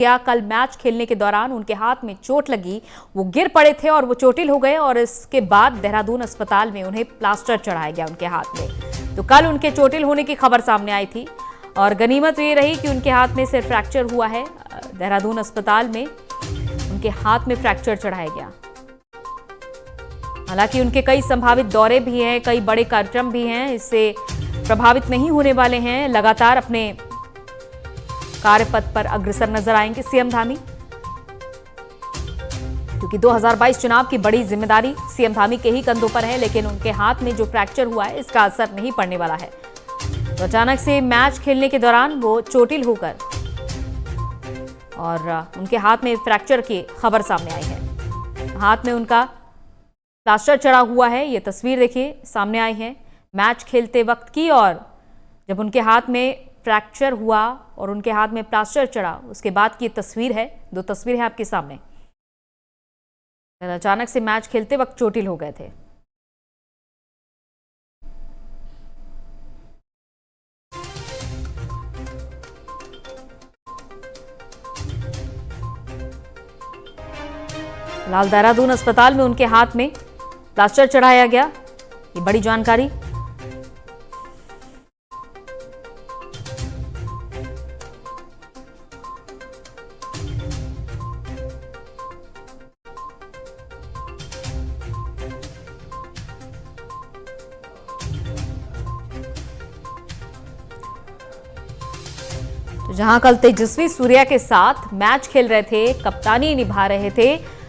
या कल मैच खेलने के दौरान उनके हाथ में चोट लगी, वो गिर पड़े थे और वो चोटिल हो गए और इसके बाद देहरादून अस्पताल में उन्हें प्लास्टर चढ़ाया गया उनके हाथ में। तो कल उनके चोटिल होने की खबर सामने आई थी और गनीमत ये रही कि उनके हाथ में सिर्फ फ्रैक्चर हुआ है। देहरादून अस्पताल में उनके हाथ में फ्रैक्चर चढ़ाया गया। हालांकि उनके कई संभावित दौरे भी हैं, कई बड़े कार्यक्रम भी हैं, इससे प्रभावित नहीं होने वाले हैं। लगातार अपने कार्यपथ पर अग्रसर नजर आएंगे सीएम धामी, क्योंकि 2022 चुनाव की बड़ी जिम्मेदारी सीएम धामी के ही कंधों पर है। लेकिन उनके हाथ में जो फ्रैक्चर हुआ है इसका असर नहीं पड़ने वाला है। तो अचानक से मैच खेलने के दौरान वो चोटिल होकर और उनके हाथ में फ्रैक्चर की खबर सामने आई है। हाथ में उनका प्लास्टर चढ़ा हुआ है। ये तस्वीर देखिए सामने आई है मैच खेलते वक्त की, और जब उनके हाथ में फ्रैक्चर हुआ और उनके हाथ में प्लास्टर चढ़ा उसके बाद की तस्वीर है। दो तस्वीर है आपके सामने। अचानक से मैच खेलते वक्त चोटिल हो गए थे। फिलहाल देहरादून अस्पताल में उनके हाथ में प्लास्टर चढ़ाया गया। ये बड़ी जानकारी। तो जहां कल तेजस्वी सूर्या के साथ मैच खेल रहे थे, कप्तानी निभा रहे थे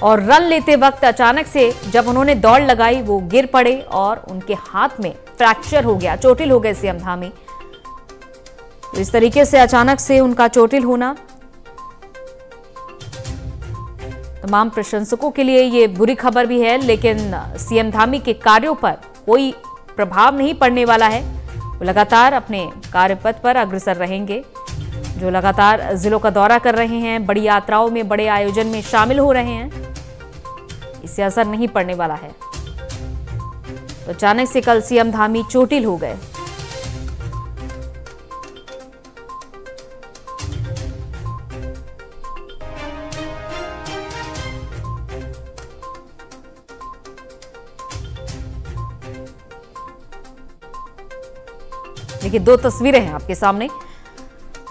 और रन लेते वक्त अचानक से जब उन्होंने दौड़ लगाई वो गिर पड़े और उनके हाथ में फ्रैक्चर हो गया, चोटिल हो गए सीएम धामी। तो इस तरीके से अचानक से उनका चोटिल होना तमाम प्रशंसकों के लिए ये बुरी खबर भी है, लेकिन सीएम धामी के कार्यों पर कोई प्रभाव नहीं पड़ने वाला है। वो लगातार अपने कार्यपथ पर अग्रसर रहेंगे। जो लगातार जिलों का दौरा कर रहे हैं, बड़ी यात्राओं में, बड़े आयोजन में शामिल हो रहे हैं, इससे असर नहीं पड़ने वाला है। तो अचानक से कल सीएम धामी चोटिल हो गए। देखिए दो तस्वीरें हैं आपके सामने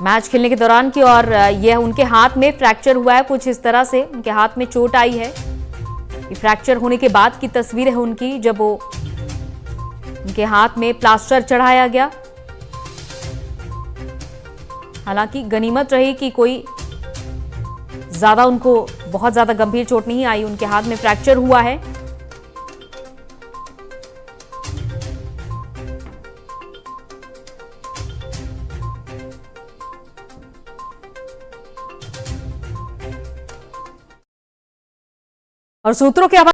मैच खेलने के दौरान की, और यह उनके हाथ में फ्रैक्चर हुआ है। कुछ इस तरह से उनके हाथ में चोट आई है। ये फ्रैक्चर होने के बाद की तस्वीर है उनकी, जब वो उनके हाथ में प्लास्टर चढ़ाया गया। हालांकि गनीमत रही कि कोई बहुत ज्यादा गंभीर चोट नहीं आई। उनके हाथ में फ्रैक्चर हुआ है। और सूत्रों के